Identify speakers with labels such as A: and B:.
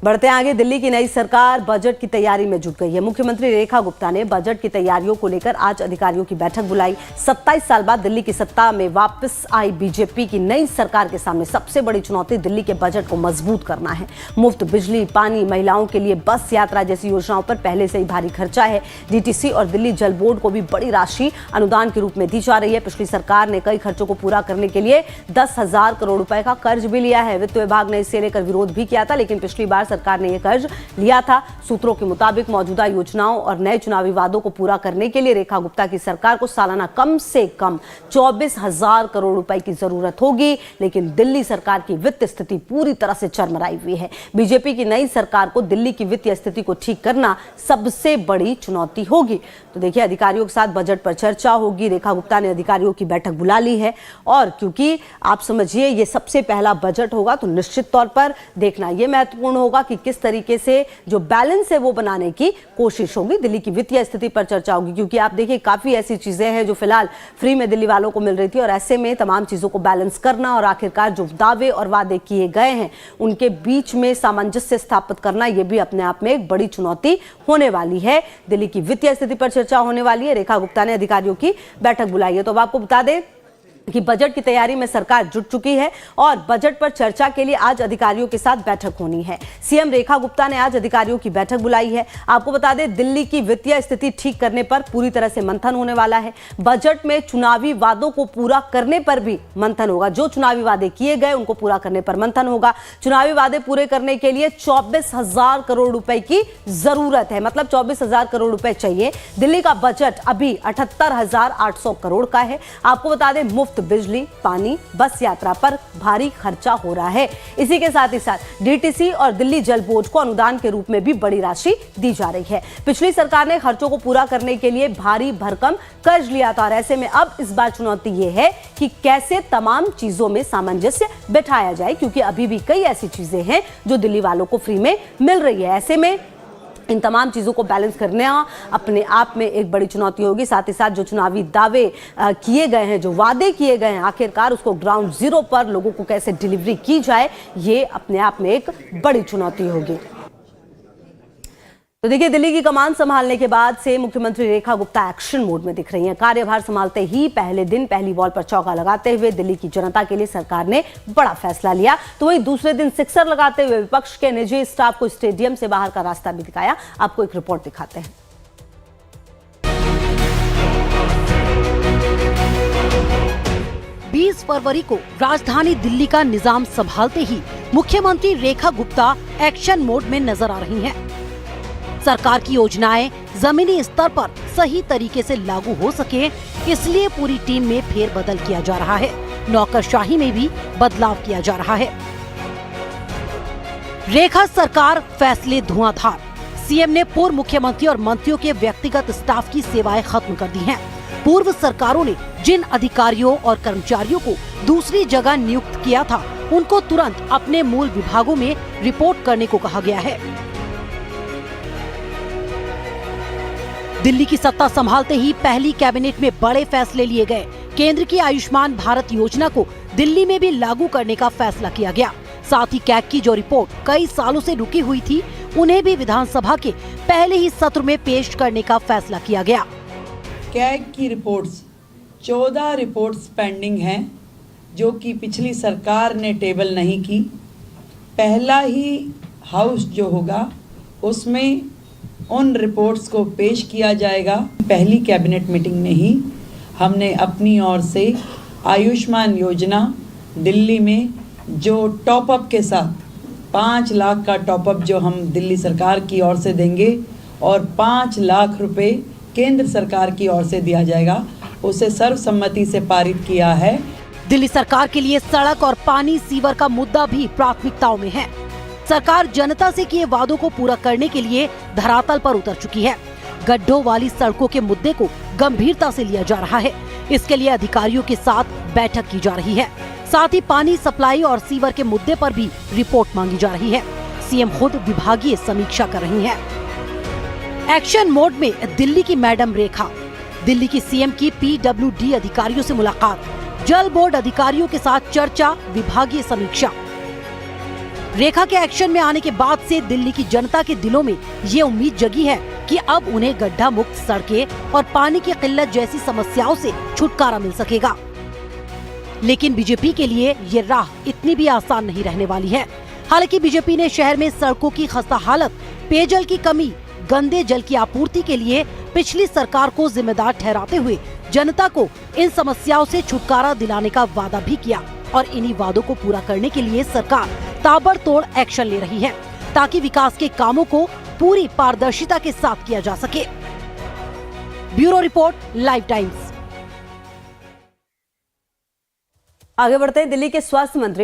A: बढ़ते आगे, दिल्ली की नई सरकार बजट की तैयारी में जुट गई है। मुख्यमंत्री रेखा गुप्ता ने बजट की तैयारियों को लेकर आज अधिकारियों की बैठक बुलाई। 27 साल बाद दिल्ली की सत्ता में वापस आई बीजेपी की नई सरकार के सामने सबसे बड़ी चुनौती दिल्ली के बजट को मजबूत करना है। मुफ्त बिजली, पानी, महिलाओं के लिए बस यात्रा जैसी योजनाओं पर पहले से ही भारी खर्चा है। डीटीसी और दिल्ली जल बोर्ड को भी बड़ी राशि अनुदान के रूप में दी जा रही है। पिछली सरकार ने कई खर्चों को पूरा करने के लिए 10,000 करोड़ रुपए का कर्ज भी लिया है। वित्त विभाग ने इसे लेकर विरोध भी किया था, लेकिन पिछली बार सरकार ने यह कर्ज लिया था। सूत्रों के मुताबिक मौजूदा योजनाओं और नए चुनावी वादों को पूरा करने के लिए रेखा गुप्ता की सरकार को सालाना कम से कम 24,000 करोड़ रुपए की जरूरत होगी। लेकिन दिल्ली सरकार की वित्त स्थिति पूरी तरह से चरमराई हुई है। बीजेपी की नई सरकार को दिल्ली की वित्तीय स्थिति को ठीक करना सबसे बड़ी चुनौती होगी। तो देखिए, अधिकारियों के साथ बजट पर चर्चा होगी। रेखा गुप्ता ने अधिकारियों की बैठक बुला ली है और क्योंकि आप समझिए ये सबसे पहला बजट होगा, तो निश्चित तौर पर देखना यह महत्वपूर्ण होगा कि किस तरीके से जो बैलेंस है वो बनाने की कोशिश होगी। दिल्ली की वित्तीय स्थिति पर चर्चा होगी, क्योंकि आप देखिए काफी ऐसी चीजें हैं जो फिलहाल फ्री में दिल्ली वालों को मिल रही थी और ऐसे में तमाम चीजों को बैलेंस करना और आखिरकार जो दावे और वादे किए गए हैं उनके बीच में सामंजस्य स्थापित करना, यह भी अपने आप में एक बड़ी चुनौती होने वाली है। दिल्ली की वित्तीय स्थिति पर चर्चा होने वाली है। रेखा गुप्ता ने अधिकारियों की बैठक बुलाई है। तो अब आपको बता दें कि बजट की तैयारी में सरकार जुट चुकी है और बजट पर चर्चा के लिए आज अधिकारियों के साथ बैठक होनी है। सीएम रेखा गुप्ता ने आज अधिकारियों की बैठक बुलाई है। आपको बता दें, दिल्ली की वित्तीय स्थिति ठीक करने पर पूरी तरह से मंथन होने वाला है। बजट में चुनावी वादों को पूरा करने पर भी मंथन होगा। जो चुनावी वादे किए गए उनको पूरा करने पर मंथन होगा। चुनावी वादे पूरे करने के लिए 24,000 करोड़ रुपए की जरूरत है, मतलब 24,000 करोड़ रुपए चाहिए। दिल्ली का बजट अभी 78,800 करोड़ का है। आपको बता दें, मुफ्त बिजली, पानी, बस यात्रा पर भारी खर्चा हो रहा है। इसी के साथ ही साथ डीटीसी और दिल्ली जल बोर्ड को अनुदान के रूप में भी बड़ी राशि दी जा रही है। पिछली सरकार ने खर्चों को पूरा करने के लिए भारी भरकम कर्ज लिया था और ऐसे में अब इस बार चुनौती यह है कि कैसे तमाम चीजों में सामंजस्य बैठाया जाए, क्योंकि अभी भी कई ऐसी चीजें हैं जो दिल्ली वालों को फ्री में मिल रही है। ऐसे में इन तमाम चीज़ों को बैलेंस करना अपने आप में एक बड़ी चुनौती होगी। साथ ही साथ जो चुनावी दावे किए गए हैं, जो वादे किए गए हैं, आखिरकार उसको ग्राउंड जीरो पर लोगों को कैसे डिलीवरी की जाए, ये अपने आप में एक बड़ी चुनौती होगी। तो देखिए, दिल्ली की कमान संभालने के बाद से मुख्यमंत्री रेखा गुप्ता एक्शन मोड में दिख रही हैं। कार्यभार संभालते ही पहले दिन पहली बॉल पर चौका लगाते हुए दिल्ली की जनता के लिए सरकार ने बड़ा फैसला लिया, तो वहीं दूसरे दिन सिक्सर लगाते हुए विपक्ष के निजी स्टाफ को स्टेडियम से बाहर का रास्ता भी दिखाया। आपको एक रिपोर्ट दिखाते हैं।
B: 20 फरवरी को राजधानी दिल्ली का निजाम संभालते ही मुख्यमंत्री रेखा गुप्ता एक्शन मोड में नजर आ रही हैं। सरकार की योजनाएं जमीनी स्तर पर सही तरीके से लागू हो सके, इसलिए पूरी टीम में फेरबदल किया जा रहा है। नौकरशाही में भी बदलाव किया जा रहा है। रेखा सरकार फैसले धुआंधार। सीएम ने पूर्व मुख्यमंत्री और मंत्रियों के व्यक्तिगत स्टाफ की सेवाएं खत्म कर दी हैं। पूर्व सरकारों ने जिन अधिकारियों और कर्मचारियों को दूसरी जगह नियुक्त किया था, उनको तुरंत अपने मूल विभागों में रिपोर्ट करने को कहा गया है। दिल्ली की सत्ता संभालते ही पहली कैबिनेट में बड़े फैसले लिए गए। केंद्र की आयुष्मान भारत योजना को दिल्ली में भी लागू करने का फैसला किया गया। साथ ही कैग की जो रिपोर्ट कई सालों से रुकी हुई थी, उन्हें भी विधानसभा के पहले ही सत्र में पेश करने का फैसला किया गया।
C: कैग की रिपोर्ट्स 14 रिपोर्ट्स पेंडिंग हैं, जो कि पिछली सरकार ने टेबल नहीं की। पहला ही हाउस जो होगा उसमें उन रिपोर्ट्स को पेश किया जाएगा। पहली कैबिनेट मीटिंग में ही हमने अपनी ओर से आयुष्मान योजना दिल्ली में जो टॉपअप के साथ 5 लाख का टॉपअप जो हम दिल्ली सरकार की ओर से देंगे और 5 लाख रुपए केंद्र सरकार की ओर से दिया जाएगा, उसे सर्वसम्मति से पारित किया है।
B: दिल्ली सरकार के लिए सड़क और पानी सीवर का मुद्दा भी प्राथमिकताओं में है। सरकार जनता से किए वादों को पूरा करने के लिए धरातल पर उतर चुकी है। गड्ढों वाली सड़कों के मुद्दे को गंभीरता से लिया जा रहा है। इसके लिए अधिकारियों के साथ बैठक की जा रही है। साथ ही पानी सप्लाई और सीवर के मुद्दे पर भी रिपोर्ट मांगी जा रही है। सीएम खुद विभागीय समीक्षा कर रही हैं। एक्शन मोड में दिल्ली की मैडम रेखा। दिल्ली की सीएम की PWD अधिकारियों से मुलाकात, जल बोर्ड अधिकारियों के साथ चर्चा, विभागीय समीक्षा। रेखा के एक्शन में आने के बाद से दिल्ली की जनता के दिलों में ये उम्मीद जगी है कि अब उन्हें गड्ढा मुक्त सड़कें और पानी की किल्लत जैसी समस्याओं से छुटकारा मिल सकेगा। लेकिन बीजेपी के लिए ये राह इतनी भी आसान नहीं रहने वाली है। हालांकि बीजेपी ने शहर में सड़कों की खस्ता हालत, पेयजल की कमी, गंदे जल की आपूर्ति के लिए पिछली सरकार को जिम्मेदार ठहराते हुए जनता को इन समस्याओं से छुटकारा दिलाने का वादा भी किया और इन्हीं वादों को पूरा करने के लिए सरकार ताबड़तोड़ एक्शन ले रही है ताकि विकास के कामों को पूरी पारदर्शिता के साथ किया जा सके। Bureau report, live times.
A: आगे बढ़ते हैं। दिल्ली के स्वास्थ्य मंत्री